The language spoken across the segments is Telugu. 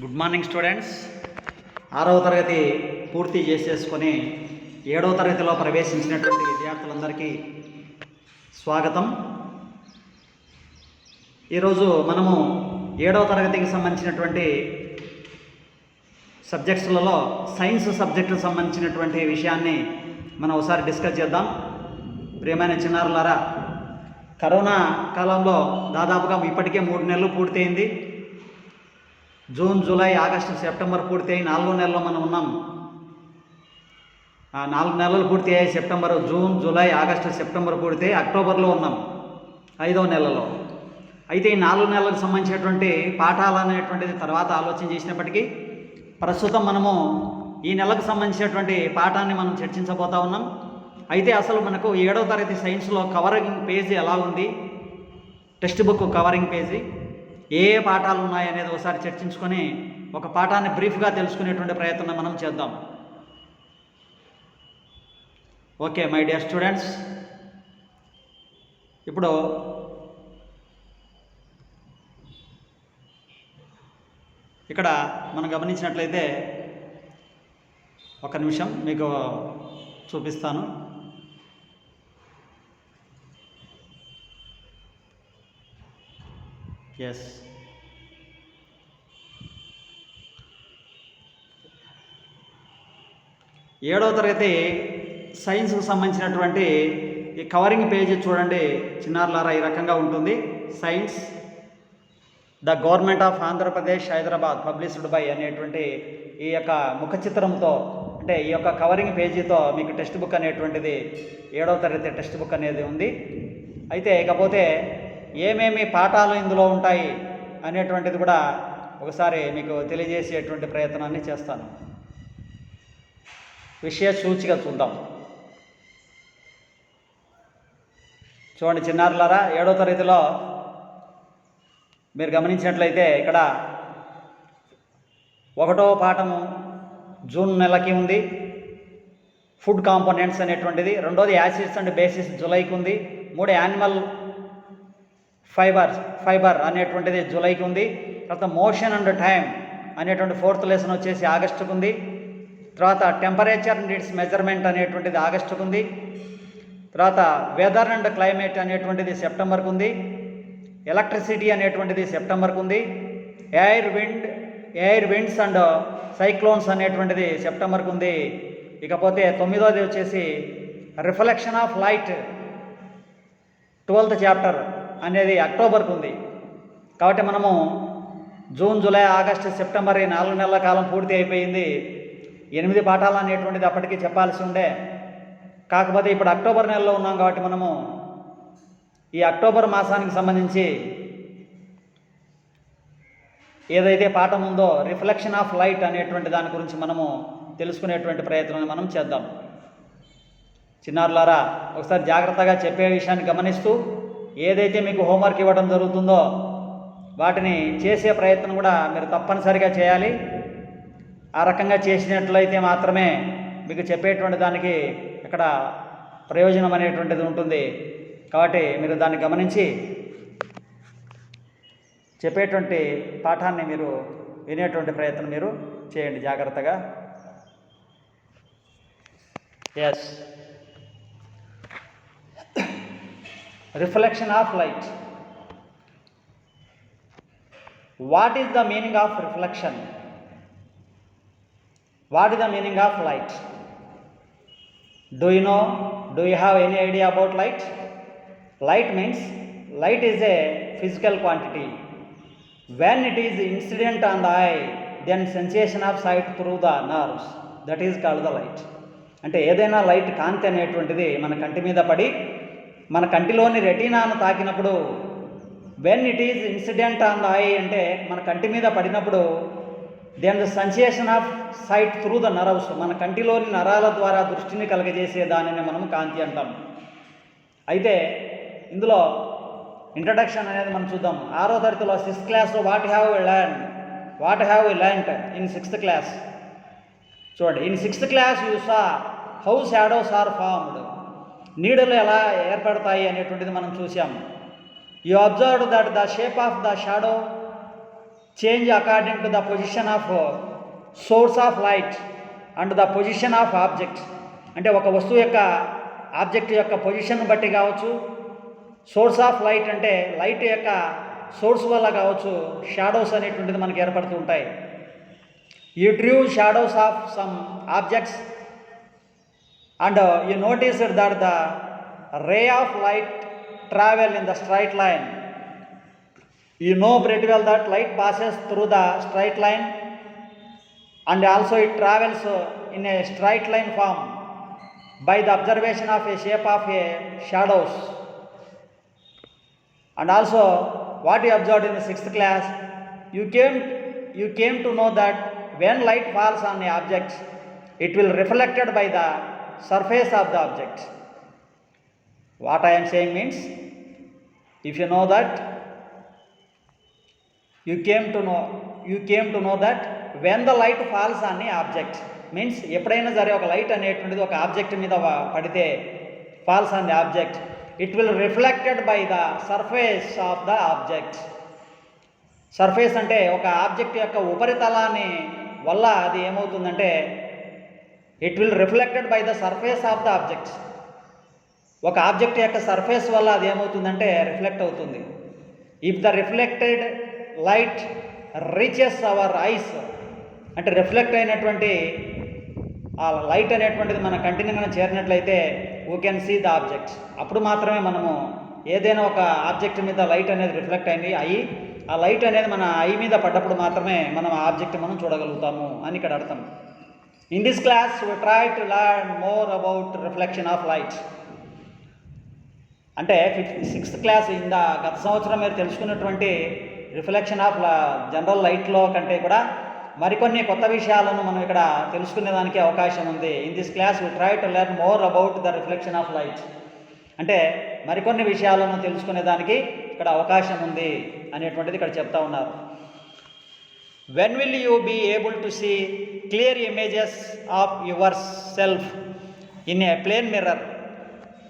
Good morning students. 6వ తరగతి పూర్తి చేసేసుకొని 7వ తరగతిలో ప్రవేశించినటువంటి విద్యార్థులందరికీ స్వాగతం. ఈరోజు మనము 7వ తరగతికి సంబంధించినటువంటి సబ్జెక్ట్స్లలో సైన్స్ సబ్జెక్టుకు సంబంధించినటువంటి విషయాన్ని మనం ఒకసారి డిస్కస్ చేద్దాం. ప్రియమైన చిన్నారులారా, కరోనా కాలంలో దాదాపుగా ఇప్పటికే 3 నెలలు పూర్తయింది. జూన్, జూలై, ఆగస్టు, సెప్టెంబర్ పూర్తి అయ్యి 4వ నెలలో మనం ఉన్నాం. 4 నెలలు పూర్తి అయ్యాయి. September, June, July, August, September పూర్తి అయ్యి అక్టోబర్లో ఉన్నాం, 5వ నెలలో. అయితే ఈ 4 నెలలకు సంబంధించినటువంటి పాఠాలు అనేటువంటిది తర్వాత ఆలోచన చేసినప్పటికీ ప్రస్తుతం మనము ఈ నెలకు సంబంధించినటువంటి పాఠాన్ని మనం చర్చించబోతా ఉన్నాం. అయితే అసలు మనకు 7వ తరగతి సైన్స్లో కవరింగ్ పేజీ ఎలా ఉంది, టెక్స్ట్ బుక్ కవరింగ్ పేజీ ఏ పాఠాలు ఉన్నాయనేది ఒకసారి చర్చించుకొని ఒక పాఠాన్ని బ్రీఫ్గా తెలుసుకునేటువంటి ప్రయత్నం మనం చేద్దాం. ఓకే మై డియర్ స్టూడెంట్స్, ఇప్పుడు ఇక్కడ మనం గమనించినట్లయితే ఒక నిమిషం మీకు చూపిస్తాను. ఎస్, ఏడవ తరగతి సైన్స్కు సంబంధించినటువంటి ఈ కవరింగ్ పేజీ చూడండి చిన్నారులారా, ఈ రకంగా ఉంటుంది. Science the government of Andhra Pradesh Hyderabad published by అనేటువంటి ఈ యొక్క ముఖ చిత్రంతో, అంటే ఈ యొక్క కవరింగ్ పేజీతో మీకు టెక్స్ట్ బుక్ అనేటువంటిది 7వ తరగతి టెక్స్ట్ బుక్ అనేది ఉంది. అయితే ఇకపోతే ఏమేమి పాఠాలు ఇందులో ఉంటాయి అనేటువంటిది కూడా ఒకసారి మీకు తెలియజేసేటువంటి ప్రయత్నాన్ని చేస్తాను. విషయ సూచిక చూద్దాం. చూడండి చిన్నారులారా, 7వ తరగతిలో మీరు గమనించినట్లయితే ఇక్కడ 1వ పాఠము జూన్ నెలకి ఉంది, ఫుడ్ కాంపోనెంట్స్ అనేటువంటిది. 2వది యాసిడ్స్ అండ్ బేసిస్ జూలైకి ఉంది. 3 యానిమల్ ఫైబర్ అనేటువంటిది జూలైకి ఉంది. తర్వాత మోషన్ అండ్ టైం అనేటువంటి 4th లెసన్ వచ్చేసి ఆగస్టుకు ఉంది. తర్వాత టెంపరేచర్ అండ్ ఇట్స్ మెజర్మెంట్ అనేటువంటిది ఆగస్టుకు ఉంది. తర్వాత వెదర్ అండ్ క్లైమేట్ అనేటువంటిది సెప్టెంబర్కు ఉంది. ఎలక్ట్రిసిటీ అనేటువంటిది సెప్టెంబర్కు ఉంది. ఎయిర్ విండ్స్ అండ్ సైక్లోన్స్ అనేటువంటిది సెప్టెంబర్కు ఉంది. ఇకపోతే 9వది వచ్చేసి reflection of light 12th chapter అనేది అక్టోబర్కు ఉంది. కాబట్టి మనము జూన్, జూలై, ఆగస్టు, సెప్టెంబర్ ఈ 4 నెలల కాలం పూర్తి అయిపోయింది. 8 పాఠాలు అనేటువంటిది అప్పటికి చెప్పాల్సి ఉండే. కాకపోతే ఇప్పుడు అక్టోబర్ నెలలో ఉన్నాం కాబట్టి మనము ఈ అక్టోబర్ మాసానికి సంబంధించి ఏదైతే పాఠం ఉందో రిఫ్లెక్షన్ ఆఫ్ లైట్ అనేటువంటి దాని గురించి మనము తెలుసుకునేటువంటి ప్రయత్నాన్ని మనం చేద్దాం. చిన్నారులారా, ఒకసారి జాగ్రత్తగా చెప్పే విషయాన్ని గమనిస్తూ ఏదైతే మీకు హోంవర్క్ ఇవ్వడం జరుగుతుందో వాటిని చేసే ప్రయత్నం కూడా మీరు తప్పనిసరిగా చేయాలి. ఆ రకంగా చేసినట్లయితే మాత్రమే మీకు చెప్పేటువంటి దానికి ఇక్కడ ప్రయోజనం అనేటువంటిది ఉంటుంది. కాబట్టి మీరు దాన్ని గమనించి చెప్పేటువంటి పాఠాన్ని మీరు వినేటువంటి ప్రయత్నం మీరు చేయండి జాగ్రత్తగా. Yes, reflection of light. What is the meaning of reflection? What is the meaning of light? Do you know? Do you have any idea about light? Light means, light is a physical quantity. When it is incident on the eye, then sensation of sight through the nerves, that is called the light. అంటే ఏదైనా లైట్ కాంతి అనేటువంటిది మన కంటి మీద పడి మన కంటిలోని రెటీనాను తాకినప్పుడు, when it is incident on the eye అంటే మన కంటి మీద పడినప్పుడు, then the sensation of sight through the nerves, మన కంటిలోని నరాల ద్వారా దృష్టిని కలగజేసే దానిని మనం కాంతి అంటాం. అయితే ఇందులో ఇంట్రడక్షన్ అనేది మనం చూద్దాం. 6వ తరగతిలో 6th క్లాస్లో what have we learned in 6th class. చూడండి, in 6th class you saw how shadows are formed, నీడలు ఎలా ఏర్పడతాయి అనేటువంటిది మనం చూసాం. You observed that the shape of the shadow change according to the position of source of light and the position of object. అంటే ఒక వస్తువు యొక్క ఆబ్జెక్ట్ యొక్క పొజిషన్ బట్టి కావచ్చు, సోర్స్ ఆఫ్ లైట్ అంటే లైట్ యొక్క సోర్స్ వల్ల కావచ్చు, షాడోస్ అనేటువంటిది మనకు ఏర్పడుతూ ఉంటాయి. You Drew shadows of some objects and you noticed that the ray of light travel in the straight line. You know pretty well that light passes through the straight line and also it travels in a straight line form by the observation of a shape of a shadows. And also what you observed in the 6th class, you came to know that when light falls on a object, it will reflected by the surface of the object. What I am saying means, if you know that, you came to know that when the light falls on a object means ఎప్పుడైనా సరే ఒక లైట్ అనేటువంటిది ఒక ఆబ్జెక్ట్ మీద పడితే, falls on the object, it will reflected by the surface of the object. Surface అంటే ఒక ఆబ్జెక్ట్ యొక్క ఉపరితలాన్ని వల్ల అది ఏమవుతుందంటే, it will reflected by the surface of the object. ఒక ఆబ్జెక్ట్ యొక్క సర్ఫేస్ వల్ల అది ఏమవుతుందంటే రిఫ్లెక్ట్ అవుతుంది. If the reflected light reaches our eyes, అంటే రిఫ్లెక్ట్ అయినటువంటి ఆ లైట్ అనేటువంటిది మన కంటిని మనం చేరినట్లయితే we can see the object. అప్పుడు మాత్రమే మనము ఏదైనా ఒక ఆబ్జెక్ట్ మీద లైట్ అనేది రిఫ్లెక్ట్ అయింది అయ్యి, ఆ లైట్ అనేది మన ఐ మీద పడ్డప్పుడు మాత్రమే మనం ఆ ఆబ్జెక్ట్ మనం చూడగలుగుతాము అని ఇక్కడ అర్థం. In this class we try to learn more about reflection of light. అంటే 6th క్లాస్ గత సంవత్సరం మీరు తెలుసుకున్నటువంటి రిఫ్లెక్షన్ ఆఫ్ జనరల్ లైట్లో కంటే కూడా మరికొన్ని కొత్త విషయాలను మనం ఇక్కడ తెలుసుకునేదానికి అవకాశం ఉంది. In this class we try to learn more about the reflection of light. అంటే మరికొన్ని విషయాలను తెలుసుకునేదానికి ఇక్కడ అవకాశం ఉంది అనేటువంటిది ఇక్కడ చెప్తా ఉన్నారు. When will you be able to see clear images of yourself in a plane mirror.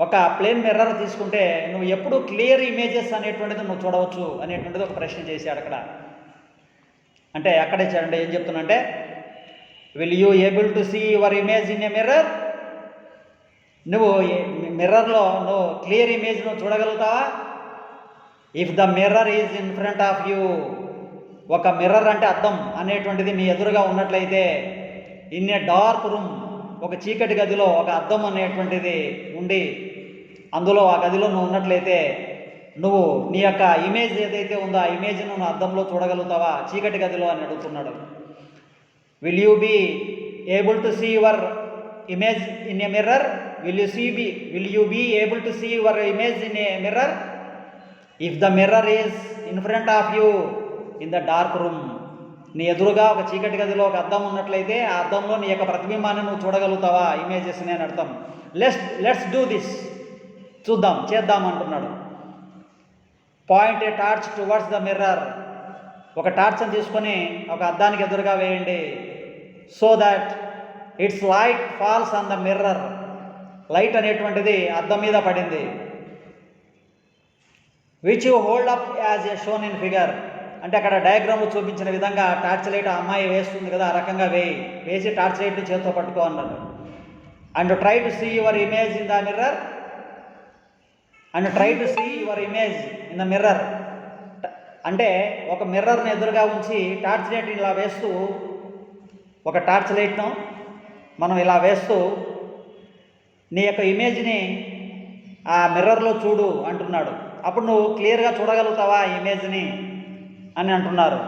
ఒక ప్లేన్ మిర్రర్ తీసుకుంటే నువ్వు ఎప్పుడు క్లియర్ ఇమేజెస్ అనేటువంటిది నువ్వు చూడవచ్చు అనేటువంటిది ఒక ప్రశ్న చేశాడు అక్కడ. అంటే అక్కడే చూడండి ఏం చెప్తున్నంటే, will you able to see your image in a mirror. నువ్వు మిర్రర్లో నువ్వు క్లియర్ ఇమేజ్ నువ్వు చూడగలుగుతావా? If the mirror is in front of you, ఒక మిర్రర్ అంటే అద్దం అనేటువంటిది మీ ఎదురుగా ఉన్నట్లయితే, ఇన్ ఏ డార్క్ రూమ్, ఒక చీకటి గదిలో ఒక అద్దం అనేటువంటిది ఉండి అందులో ఆ గదిలో నువ్వు ఉన్నట్లయితే నువ్వు నీ యొక్క ఇమేజ్ ఏదైతే ఉందో ఆ ఇమేజ్ను నువ్వు అద్దంలో చూడగలుగుతావా చీకటి గదిలో అని అడుగుతున్నాడు. Will you be able to see your image in a mirror? Will you be able to see your image in a mirror? If the mirror is in front of you in the dark room, నీ ఎదురుగా ఒక చీకటి గదిలో ఒక అద్దం ఉన్నట్లయితే ఆ అద్దంలో నీ యొక్క ప్రతిబింబాన్ని నువ్వు చూడగలుగుతావా ఇమేజెస్ని అని అర్థం. లెట్స్ డూ దిస్, చేద్దాం అంటున్నాడు. Point a torch towards the mirror, ఒక టార్చ్ని తీసుకొని ఒక అద్దానికి ఎదురుగా వేయండి. So that its light falls on the mirror, light అనేటువంటిది అద్దం మీద పడింది. Which you hold up as a shown in figure, అంటే అక్కడ డయాగ్రామ్లో చూపించిన విధంగా టార్చ్ లైట్ ఆ అమ్మాయి వేస్తుంది కదా, ఆ రకంగా వేసి టార్చ్ లైట్ని చేతితో పట్టుకో అన్నాడు. And try to see your image in the mirror, అంటే ఒక మిర్రర్ని ఎదురుగా ఉంచి టార్చ్ లైట్ ఇలా వేస్తూ, ఒక టార్చ్ లైట్ను మనం ఇలా వేస్తూ నీ యొక్క ఇమేజ్ని ఆ మిర్రర్లో చూడు అంటున్నాడు. అప్పుడు నువ్వు క్లియర్గా చూడగలుగుతావా ఆ ఇమేజ్ని అని అంటున్నారు.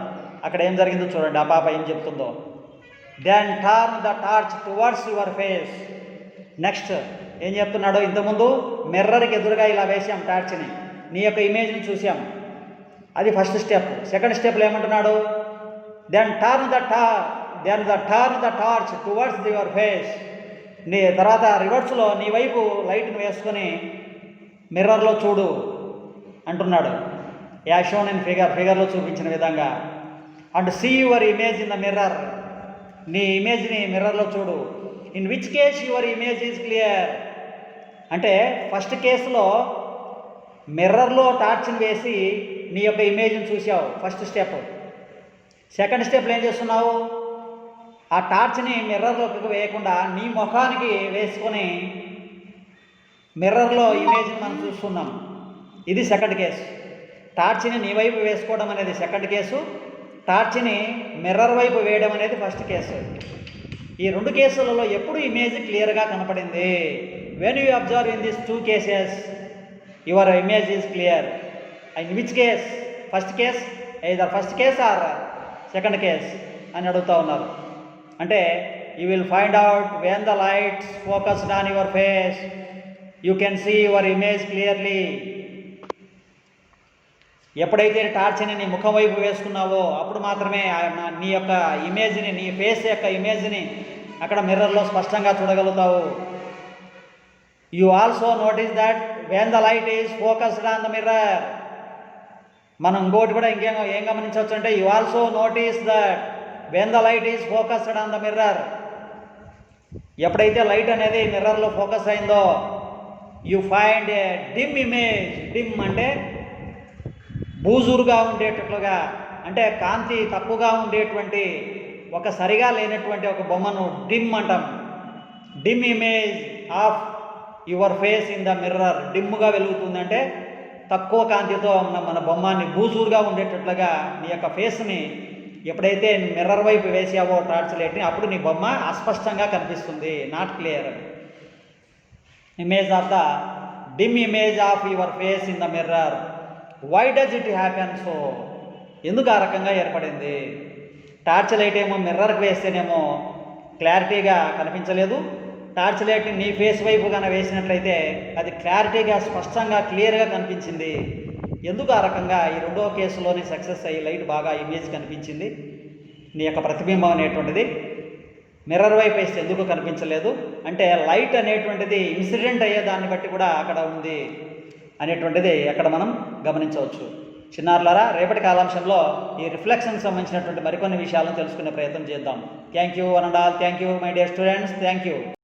అక్కడ ఏం జరిగిందో చూడండి, ఆ పాప ఏం చెప్తుందో. Then turn the torch towards your face. Next ఏం చెప్తున్నాడు, ఇంతకుముందు మిర్రర్కి ఎదురుగా ఇలా వేసాం టార్చ్ని, నీ యొక్క ఇమేజ్ని చూసాం, అది ఫస్ట్ స్టెప్. సెకండ్ స్టెప్లో ఏమంటున్నాడు, then turn the torch towards your face. నీ తర్వాత రివర్స్లో నీ వైపు లైట్ని వేసుకొని మిర్రర్లో చూడు అంటున్నాడు. యాజ్ షోన్ ఇన్ ఫిగర్లో చూపించిన విధంగా. And see your image in the mirror, నీ ఇమేజ్ని మిర్రర్లో చూడు. In which case your image is clear, అంటే ఫస్ట్ కేసులో మిర్రర్లో టార్చ్ని వేసి నీ యొక్క ఇమేజ్ని చూసావు, ఫస్ట్ స్టెప్. సెకండ్ స్టెప్లో ఏం చేస్తున్నావు, ఆ టార్చ్ని మిర్రర్లోకి వేయకుండా నీ ముఖానికి వేసుకొని మిర్రర్లో ఇమేజ్ని మనం చూస్తున్నాం. ఇది సెకండ్ కేసు. టార్చ్ని నీ వైపు వేసుకోవడం అనేది సెకండ్ కేసు, టార్చ్ని మిర్రర్ వైపు వేయడం అనేది ఫస్ట్ కేసు. ఈ రెండు కేసులలో ఎప్పుడు ఇమేజ్ క్లియర్గా కనపడింది? When you observe in this 2 cases your image is clear. In which case? First case, either first case or second case అని అడుగుతూ ఉన్నారు. అంటే you will find out when the lights focused on your face you can see your image clearly. ఎప్పుడైతే టార్చ్ని నీ ముఖం వైపు వేసుకున్నావో అప్పుడు మాత్రమే నీ యొక్క ఇమేజ్ని, నీ ఫేస్ యొక్క ఇమేజ్ని అక్కడ మిర్రర్లో స్పష్టంగా చూడగలుగుతావు. You also notice that when the light is focused on the mirror. మనం ఇంకోటి కూడా ఏం గమనించవచ్చు అంటే you also notice that when the light is focused on the mirror. ఎప్పుడైతే లైట్ అనేది మిర్రర్లో ఫోకస్ అయిందో you find a dim image. Dim అంటే బూజురుగా ఉండేటట్లుగా, అంటే కాంతి తక్కువగా ఉండేటువంటి ఒక సరిగా లేనటువంటి ఒక బొమ్మను డిమ్ అంటాం. Dim image of your face in the mirror. డిమ్గా వెలుగుతుందంటే తక్కువ కాంతితో ఉన్న మన బొమ్మని బూజురుగా ఉండేటట్లుగా నీ యొక్క ఫేస్ని ఎప్పుడైతే మిర్రర్ వైపు వేసావో టార్చ్ లైట్ని అప్పుడు నీ బొమ్మ అస్పష్టంగా కనిపిస్తుంది, not clear. Image of the dim image of your face in the mirror. Why does it happen? So ఎందుకు ఆ రకంగా ఏర్పడింది? టార్చ్ లైట్ ఏమో మిర్రర్కి వేస్తేనేమో క్లారిటీగా కనిపించలేదు, టార్చ్ లైట్ని నీ ఫేస్ వైపు కనుక వేసినట్లయితే అది క్లారిటీగా స్పష్టంగా క్లియర్గా కనిపించింది. ఎందుకు ఆ రకంగా ఈ రెండో కేసులోనే సక్సెస్ అయ్యి లైట్ బాగా ఇమేజ్ కనిపించింది? నీ యొక్క ప్రతిబింబం అనేటువంటిది మిర్రర్ వైపు వేస్తే ఎందుకు కనిపించలేదు అంటే లైట్ అనేటువంటిది ఇన్సిడెంట్ అయ్యే దాన్ని బట్టి కూడా అక్కడ ఉంది అనేటువంటిది అక్కడ మనం గమనించవచ్చు. చిన్నారులారా, రేపటి కాలాంశంలో ఈ రిఫ్లెక్షన్కి సంబంధించినటువంటి మరికొన్ని విషయాలను తెలుసుకునే ప్రయత్నం చేద్దాం. Thank you one and all. Thank you my dear students. Thank you.